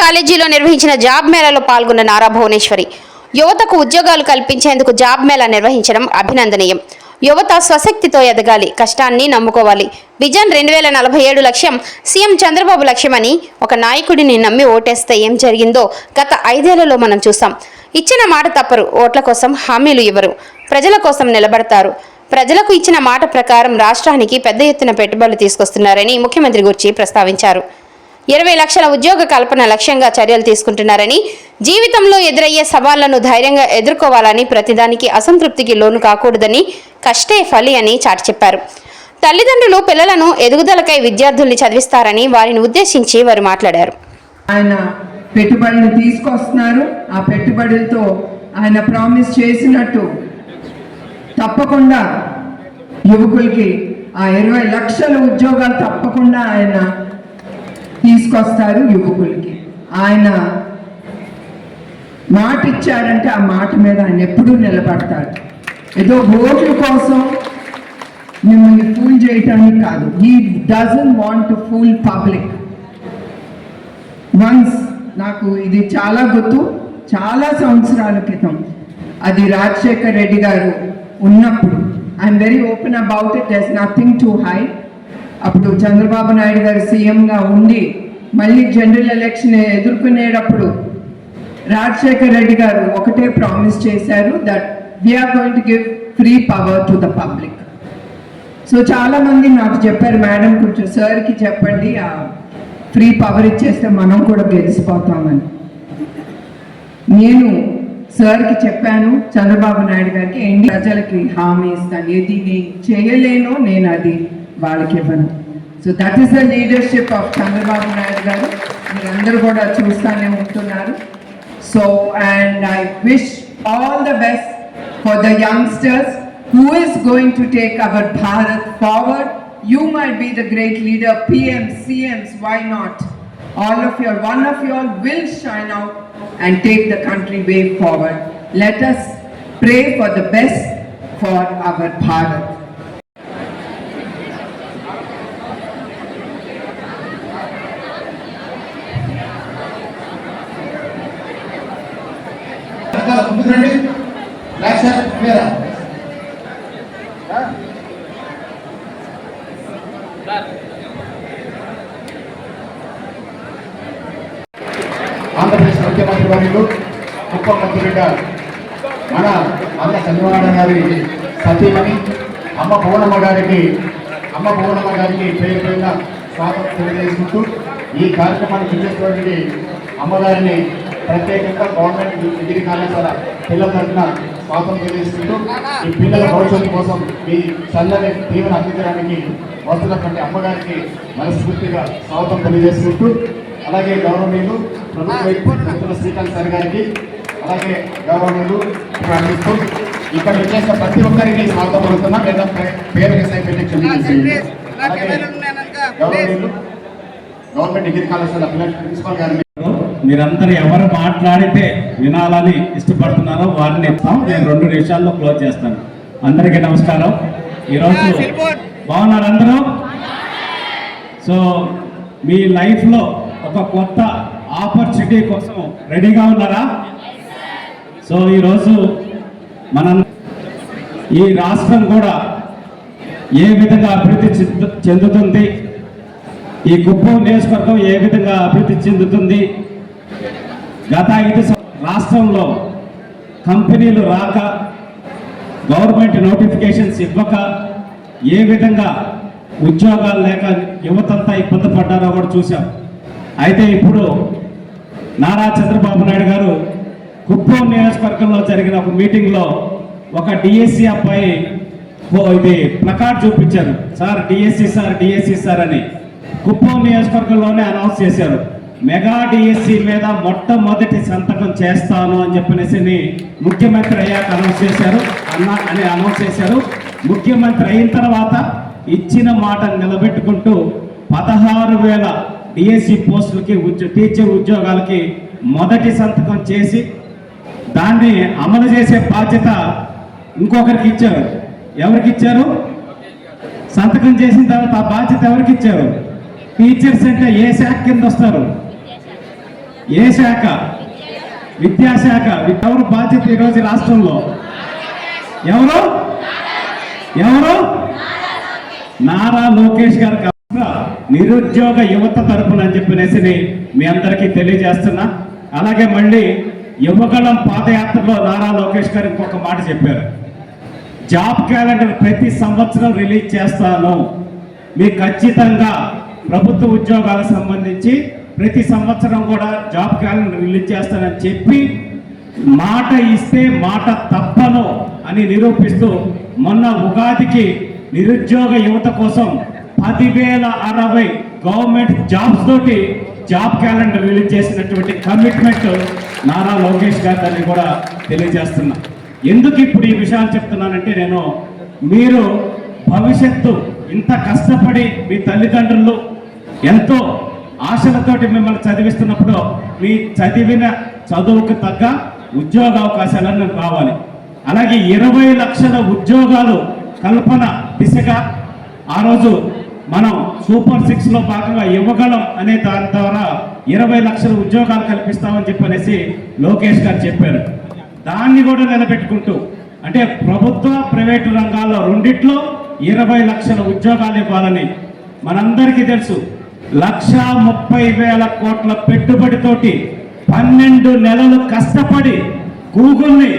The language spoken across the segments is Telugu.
కాలేజీలో నిర్వహించిన జాబ్ మేళాలో పాల్గొన్న నారా భువనేశ్వరి యువతకు ఉద్యోగాలు కల్పించేందుకు జాబ్ మేళా నిర్వహించడం అభినందనీయం. యువత స్వశక్తితో ఎదగాలి, కష్టాన్ని నమ్ముకోవాలి. విజన్ 2047 లక్ష్యం సీఎం చంద్రబాబు లక్ష్యమని ఒక నాయకుడిని నమ్మి ఓటేస్తే ఏం జరిగిందో గత 5 ఏళ్లలో మనం చూసాం. ఇచ్చిన మాట తప్పరు, ఓట్ల కోసం హామీలు ఇవ్వరు, ప్రజల కోసం నిలబడతారు. ప్రజలకు ఇచ్చిన మాట ప్రకారం రాష్ట్రానికి పెద్ద ఎత్తున పెట్టుబడులు తీసుకొస్తున్నారని ముఖ్యమంత్రి గురించి ప్రస్తావించారు. 20 లక్షల ఉద్యోగ కల్పన లక్ష్యంగా చర్యలు తీసుకుంటున్నారని, జీవితంలో ఎదురయ్యే సవాళ్లను ధైర్యంగా ఎదుర్కోవాలని, ప్రతిదానికి అసంతృప్తికి లోను కాకూడదని, కష్టే ఫలి అని చాటి చెప్పారు. తల్లిదండ్రులు పిల్లలను ఎదుగుదలకై విద్యార్థుల్ని చదివిస్తారని వారిని ఉద్దేశించి వారు మాట్లాడారు. ఆయన పెట్టుబడులు తీసుకొస్తున్నారు. ఆ పెట్టుబడులతో ఆయన ప్రామిస్ చేసినట్టు తప్పకుండా యువకులకి ఆ 20 లక్షల ఉద్యోగాలు తప్పకుండా ఆయన తీసుకొస్తారు. యువకులకి ఆయన మాట ఇచ్చారంటే ఆ మాట మీద ఆయన ఎప్పుడూ నిలబడతారు. ఏదో ఓట్ల కోసం మిమ్మల్ని ఫూల్ చేయటానికి కాదు. He doesn't want to fool public. Once నాకు ఇది చాలా గుర్తు, చాలా సంవత్సరాల క్రితం అది రాజశేఖర్ రెడ్డి గారు ఉన్నప్పుడు, I'm very open about it, there is nothing to hide. అప్పుడు చంద్రబాబు నాయుడు గారు సీఎంగా ఉండి మళ్ళీ జనరల్ ఎలక్షన్ ఎదుర్కొనేటప్పుడు రాజశేఖర్ రెడ్డి గారు ఒకటే ప్రామిస్ చేశారు, that we're going to give free power to the public. So చాలామంది నాకు చెప్పారు, మేడం కొంచెం సార్కి చెప్పండి, ఆ ఫ్రీ పవర్ ఇచ్చేస్తే మనం కూడా గెలిచిపోతామని. నేను సార్కి చెప్పాను, చంద్రబాబు నాయుడు గారికి, ప్రజలకి హామీ ఇస్తాను, ఏది నేను చేయలేనో నేను అది వాళ్ళకి ఇవ్వను. So that is the leadership of Chandrababu Naidu గారు. మీరందరూ కూడా చూస్తూనే ఉంటున్నారు. So and I wish all the best for the youngsters who is going to take our Bharat forward. You might be the great leader, PM, CMs, why not? All of you, one of you all will shine out and take the country way forward. Let us pray for the best for our Bharat. Andhra Pradesh ముఖ్యమంత్రి వర్యులు ముఖ్యమంత్రిగా మన అన్న చంద్రబాబు గారి సతీమణి అమ్మ భువనమ్మ గారికి పేరు పైన స్వాగతం తెలియజేసుకుంటూ ఈ కార్యక్రమాన్ని చూసేటువంటి అమ్మగారిని ప్రత్యేకంగా గవర్నమెంట్ డిగ్రీ కళాశాల పిల్లల తరఫున స్వాగతం తెలియజేసుకుంటూ ఈ పిల్లల భవిష్యత్తు కోసం ఈ చల్లని తీవ్ర అందించడానికి వస్తున్నటువంటి అమ్మగారికి మనస్ఫూర్తిగా స్వాగతం తెలియజేసుకుంటూ, అలాగే గౌరవనీయులు ప్రభుత్వ శ్రీకాంత్ సార్ గారికి, అలాగే గౌరవనీయులు ఇక్కడ వచ్చేసిన ప్రతి ఒక్కరికి స్వాగతం పలుకుతున్నాం. లేదా పేరు గౌరవనీయులు గవర్నమెంట్ డిగ్రీ కళాశాల ప్రిన్సిపల్ గారు, మీరందరూ ఎవరు మాట్లాడితే వినాలని ఇష్టపడుతున్నారో వారిని ఇస్తాం. నేను 2 నిమిషాల్లో క్లోజ్ చేస్తాను. అందరికీ నమస్కారం. ఈరోజు బాగున్నారు అందరూ? సో మీ లైఫ్లో ఒక కొత్త ఆపర్చునిటీ కోసం రెడీగా ఉన్నారా? సో ఈరోజు మనం ఈ రాష్ట్రం కూడా ఏ విధంగా అభివృద్ధి చెందుతుంది, ఈ కుప్పం నియోజకవర్గం ఏ విధంగా అభివృద్ధి చెందుతుంది, గత 5 రాష్ట్రంలో కంపెనీలు రాక, గవర్నమెంట్ నోటిఫికేషన్స్ ఇవ్వక, ఏ విధంగా ఉద్యోగాలు లేక యువతంతా ఇబ్బంది పడ్డారో కూడా చూసాం. అయితే ఇప్పుడు నారా చంద్రబాబు నాయుడు గారు కుప్పం నియోజకవర్గంలో జరిగిన ఒక మీటింగ్లో ఒక డిఎస్సి అబ్బాయి ఇది ప్లకార్డ్ చూపించారు, సార్ డిఎస్సి సార్ అని. కుప్పం నియోజకవర్గంలోనే అనౌన్స్ చేశారు, మెగా డిఎస్సి మీద మొట్టమొదటి సంతకం చేస్తాను అని చెప్పనేసి ముఖ్యమంత్రి అయ్యాక అనౌన్స్ చేశారు. ముఖ్యమంత్రి అయిన తర్వాత ఇచ్చిన మాట నిలబెట్టుకుంటూ 16,000 డిఎస్సి పోస్టులకి టీచర్ ఉద్యోగాలకి మొదటి సంతకం చేసి దాన్ని అమలు చేసే బాధ్యత ఇంకొకరికి ఇచ్చారు. ఎవరికి ఇచ్చారు? సంతకం చేసిన తర్వాత ఆ బాధ్యత ఎవరికి ఇచ్చారు? టీచర్స్ అంటే ఏ శాఖ కింద వస్తారు? ఏ శాఖ? విద్యాశాఖ. ఎవరు బాధ్యత ఈరోజు రాష్ట్రంలో? ఎవరు? నారా లోకేష్ గారు నిరుద్యోగ యువత తరపున అని చెప్పనేసి మీ అందరికీ తెలియజేస్తున్నా. అలాగే మళ్ళీ యువగళం పాదయాత్రలో నారా లోకేష్ గారు ఇంకొక మాట చెప్పారు, జాబ్ క్యాలెండర్ ప్రతి సంవత్సరం రిలీజ్ చేస్తాను, మీకు ఖచ్చితంగా ప్రభుత్వ ఉద్యోగాలకు సంబంధించి ప్రతి సంవత్సరం కూడా జాబ్ క్యాలెండర్ రిలీజ్ చేస్తానని చెప్పి మాట ఇస్తే మాట తప్పను అని నిరూపిస్తూ మొన్న ఉగాదికి నిరుద్యోగ యువత కోసం 10,060 గవర్నమెంట్ జాబ్స్ తోటి జాబ్ క్యాలెండర్ రిలీజ్ చేసినటువంటి కమిట్మెంట్ నారా లోకేష్ గారిని కూడా తెలియజేస్తున్నా. ఎందుకు ఇప్పుడు ఈ విషయాలు చెప్తున్నానంటే, మీరు భవిష్యత్తు ఇంత కష్టపడి మీ తల్లిదండ్రులు ఎంతో ఆశలతోటి మిమ్మల్ని చదివిస్తున్నప్పుడు మీ చదివిన చదువుకు తగ్గ ఉద్యోగ అవకాశాలను రావాలి. అలాగే 20 లక్షల ఉద్యోగాలు కల్పన దిశగా ఆ రోజు మనం సూపర్ 6లో భాగంగా యువగళం అనే దాని ద్వారా 20 లక్షల ఉద్యోగాలు కల్పిస్తామని చెప్పనేసి లోకేష్ గారు చెప్పారు. దాన్ని కూడా నిలబెట్టుకుంటూ అంటే ప్రభుత్వ ప్రైవేటు రంగాల్లో రెండిట్లో 20 లక్షల ఉద్యోగాలు ఇవ్వాలని మనందరికీ తెలుసు. 1,30,000 కోట్ల పెట్టుబడితోటి 12 నెలలు కష్టపడి గూగుల్ని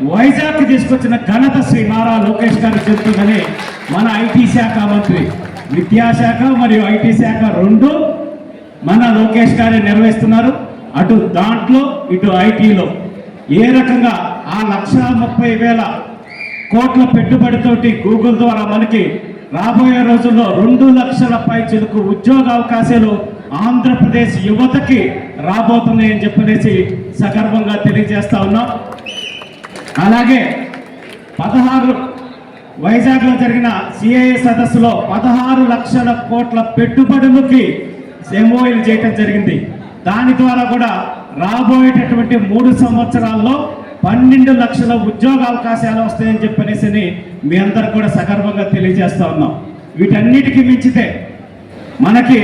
వైజాగ్ తీసుకొచ్చిన ఘనత శ్రీ నారా లోకేష్ గారు చెప్తుందని మన ఐటీ శాఖ మంత్రి, విద్యాశాఖ మరియు ఐటీ శాఖ రెండు మన లోకేష్ గారే నిర్వహిస్తున్నారు. అటు దాంట్లో ఇటు ఐటీలో ఏ రకంగా ఆ 1,30,000 కోట్ల పెట్టుబడితోటి గూగుల్ ద్వారా మనకి రాబోయే రోజుల్లో 2 లక్షల పైచిలకు ఉద్యోగ అవకాశాలు ఆంధ్రప్రదేశ్ యువతకి రాబోతున్నాయని చెప్పనేసి సగర్వంగా తెలియజేస్తా ఉన్నాం. అలాగే 16 వైజాగ్లో జరిగిన సిఐఏ సదస్సులో 16 లక్షల కోట్ల పెట్టుబడులకి ఎంఓయూలు చేయటం జరిగింది. దాని ద్వారా కూడా రాబోయేటటువంటి 3 సంవత్సరాల్లో 12 లక్షల ఉద్యోగ అవకాశాలు వస్తాయని చెప్పనేసి మీ అందరు కూడా సగర్వంగా తెలియజేస్తా ఉన్నాం. వీటన్నిటికీ మించితే మనకి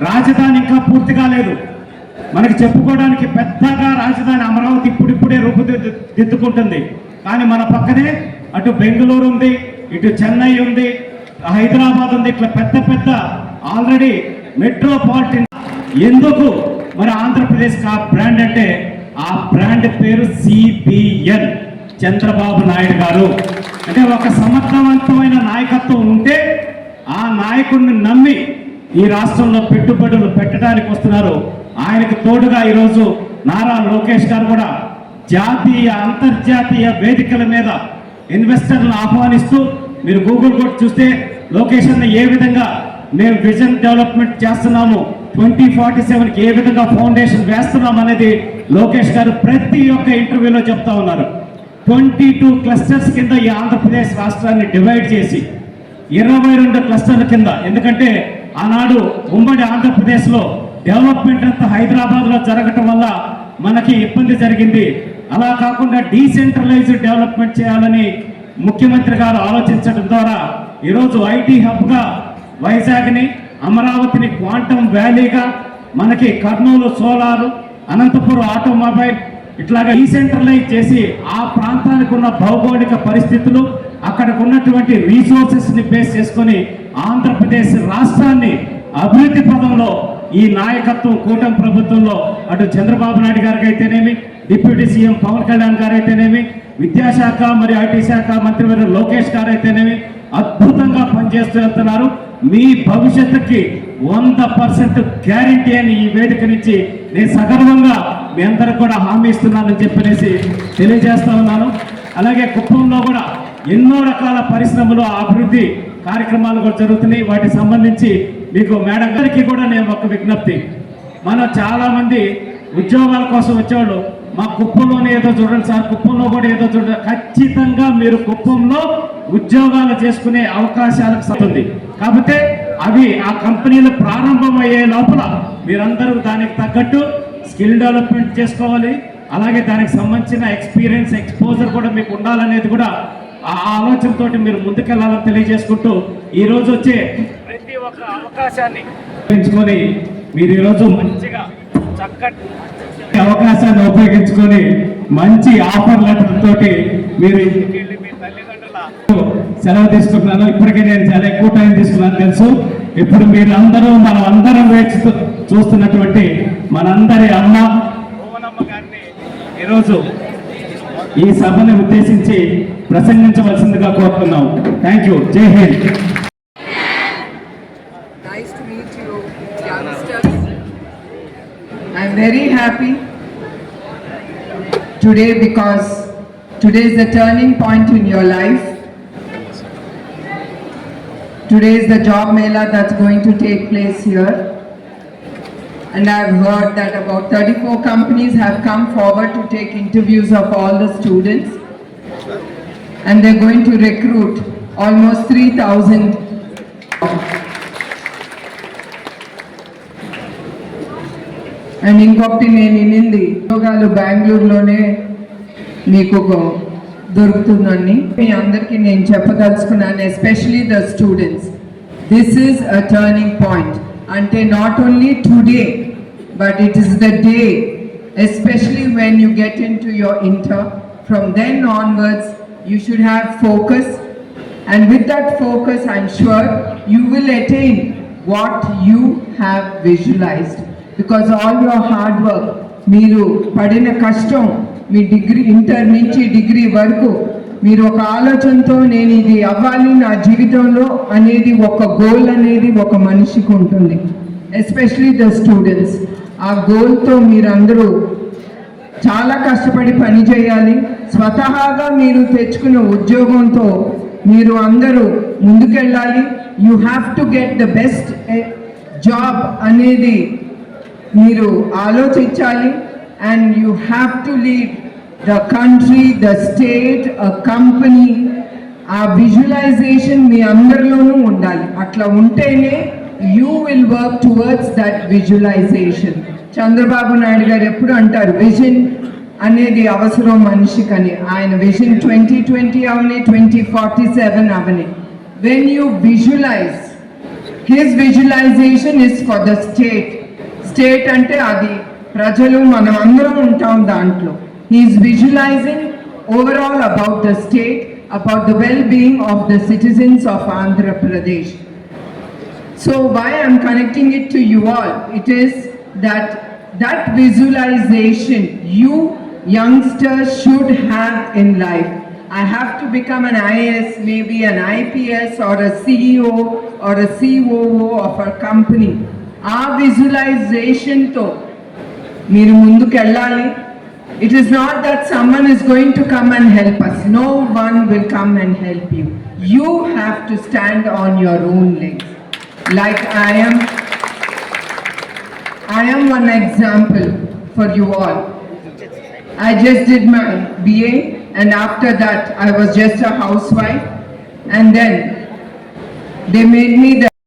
రాజధాని ఇంకా పూర్తి కాలేదు. మనకి చెప్పుకోవడానికి పెద్దగా రాజధాని అమరావతి ఇప్పుడిప్పుడే రూపుదిద్దుకుంటుంది. కానీ మన పక్కనే అటు బెంగళూరు ఉంది, ఇటు చెన్నై ఉంది, హైదరాబాద్ ఉంది. ఇట్లా పెద్ద పెద్ద ఆల్రెడీ మెట్రోపాలిటన్. ఎందుకు మరి ఆంధ్రప్రదేశ్ ఆ బ్రాండ్ అంటే ఆ బ్రాండ్ పేరు సిబిఎన్, చంద్రబాబు నాయుడు గారు. అంటే ఒక సమర్థవంతమైన నాయకత్వం ఉంటే ఆ నాయకుడిని నమ్మి ఈ రాష్ట్రంలో పెట్టుబడులు పెట్టడానికి వస్తున్నారు. ఆయనకు తోడుగా ఈరోజు నారా లోకేష్ గారు కూడా జాతీయ అంతర్జాతీయ వేదికల మీద ఇన్వెస్టర్లను ఆహ్వానిస్తూ, మీరు గూగుల్ కూడా చూస్తే లొకేషన్ ఏ విధంగా మేము విజన్ డెవలప్మెంట్ చేస్తున్నాము, 2047కి ఏ విధంగా ఫౌండేషన్ వేస్తున్నాం అనేది లోకేష్ గారు ప్రతి ఒక్క ఇంటర్వ్యూలో చెప్తా ఉన్నారు. 22 క్లస్టర్స్ కింద ఈ ఆంధ్రప్రదేశ్ రాష్ట్రాన్ని డివైడ్ చేసి 22 క్లస్టర్ల కింద, ఎందుకంటే ఆనాడు ఉమ్మడి ఆంధ్రప్రదేశ్లో డెవలప్మెంట్ అంతా హైదరాబాద్లో జరగటం వల్ల మనకి ఇబ్బంది జరిగింది. అలా కాకుండా డీసెంట్రలైజ్డ్ డెవలప్మెంట్ చేయాలని ముఖ్యమంత్రి గారు ఆలోచించడం ద్వారా ఈరోజు ఐటీ హబ్గా వైజాగ్ని, అమరావతిని క్వాంటమ్ వ్యాలీగా, మనకి కర్నూలు సోలారు, అనంతపురం ఆటోమొబైల్ ఇట్లాగా డీసెంట్రలైజ్ చేసి ఆ ప్రాంతానికి ఉన్న భౌగోళిక పరిస్థితులు, అక్కడికి ఉన్నటువంటి రీసోర్సెస్ని బేస్ చేసుకొని ఆంధ్రప్రదేశ్ రాష్ట్రాన్ని అభివృద్ధి పదంలో ఈ నాయకత్వం కూటమి ప్రభుత్వంలో అటు చంద్రబాబు నాయుడు గారికి అయితేనేమి, డిప్యూటీ సీఎం పవన్ కళ్యాణ్ గారు అయితేనేమి, విద్యాశాఖ మరియు ఐటీ శాఖ మంత్రివర్యులు లోకేష్ గారు అయితేనేమి అద్భుతంగా పనిచేస్తూ వెళ్తున్నారు. మీ భవిష్యత్తుకి 100% గ్యారంటీ అని ఈ వేదిక నుంచి నేను సగర్వంగా మీ అందరికి కూడా హామీ ఇస్తున్నానని చెప్పనేసి తెలియజేస్తా ఉన్నాను. అలాగే కుప్పంలో కూడా ఎన్నో రకాల పరిశ్రమలు అభివృద్ధి కార్యక్రమాలు కూడా జరుగుతున్నాయి. వాటికి సంబంధించి మీకు మేడం గారికి కూడా నేను ఒక విజ్ఞప్తి, మనం చాలామంది ఉద్యోగాల కోసం వచ్చేవాళ్ళు మా కుప్పంలోనే ఏదో చూడండి సార్, కుప్పంలో కూడా ఏదో చూడండి. ఖచ్చితంగా మీరు కుప్పంలో ఉద్యోగాలు చేసుకునే అవకాశాలకు వస్తుంది. కాకపోతే అవి ఆ కంపెనీలు ప్రారంభమయ్యే లోపల మీరందరూ దానికి తగ్గట్టు స్కిల్ డెవలప్మెంట్ చేసుకోవాలి. అలాగే దానికి సంబంధించిన ఎక్స్పీరియన్స్, ఎక్స్పోజర్ కూడా మీకు ఉండాలనేది కూడా ఆ ఆలోచనతో మీరు ముందుకెళ్లాలని తెలియజేసుకుంటూ ఈరోజు వచ్చే ప్రతి ఒక్క అవకాశాన్ని పెంచుకొని మీరు ఈరోజు మంచిగా చక్కటి అవకాశాన్ని ఉపయోగించుకొని మంచి ఆఫర్ లెటర్ తోటి మీరు ఇంటికి వెళ్ళి మీ తల్లిదండ్రుల సెలవు తీసుకుంటున్నాను. ఇప్పటికే నేను చాలా ఎక్కువ టైం తీసుకున్నాను తెలుసు. ఇప్పుడు మీరు మనం అందరం వేచి చూస్తున్నటువంటి మనందరి అమ్మ భువనమ్మ గారిని ఈరోజు ఈ సభని ఉద్దేశించి ప్రసంగించవలసిందిగా కోరుతున్నాం. Thank you. జై Hind. Nice to meet you, youngsters. I'm very happy today because today is the turning point in your life. Today is the job mela that's going to take place here. And I've heard that about 34 companies have come forward to take interviews of all the students. And they're going to recruit almost 3,000. And ఇంకొకటి నేను వినింది ఉద్యోగాలు బెంగళూరులోనే మీకు దొరుకుతుందని మీ అందరికీ నేను చెప్పదలుచుకున్నాను. Especially the students, this is a turning point. అంటే not only today but it is the day, especially when you get in to your inter. From then onwards you should have focus, and with that focus I'm sure you will attain what you have visualized. Because all your hard work, మీరు పడిన కష్టం, మీ డిగ్రీ ఇంటర్ నుంచి డిగ్రీ వరకు మీరు ఒక ఆలోచనతో నేను ఇది అవ్వాలి నా జీవితంలో అనేది ఒక గోల్ అనేది ఒక మనిషికి ఉంటుంది. ఎస్పెషలీ ద స్టూడెంట్స్, ఆ గోల్తో మీరందరూ చాలా కష్టపడి పని చేయాలి. స్వతహాగా మీరు తెచ్చుకున్న ఉద్యోగంతో మీరు అందరూ ముందుకెళ్ళాలి. You have to get the best job అనేది మీరు ఆలోచించాలి. And you have to lead the country, the state, a company. ఆ విజువలైజేషన్ మీ అందరిలోనూ ఉండాలి. అట్లా ఉంటేనే you will work towards that visualisation. Chandrababu Naidu గారు ఎప్పుడు అంటారు విజన్ అనేది అవసరం మనిషికని. ఆయన విజన్ 2020 అవని, 2047 అవని. When you visualise, his visualisation is for the state. State అంటే అది ప్రజలు, మనం అందరం ఉంటాం దాంట్లో. He's visualising overall about the state, about the well being of the citizens of Andhra Pradesh. So why I'm connecting it to you all, it is that visualization you youngsters should have in life. I have to become an IAS, maybe an IPS or a CEO or a COO of a company. ఆ విజువలైజేషన్తో మీరు ముందుకెళ్ళాలి. It is not that someone is going to come and help us. No one will come and help you. You have to stand on your own legs. Like I am one example for you all. I just did my BA and after that I was just a housewife, and then they made me the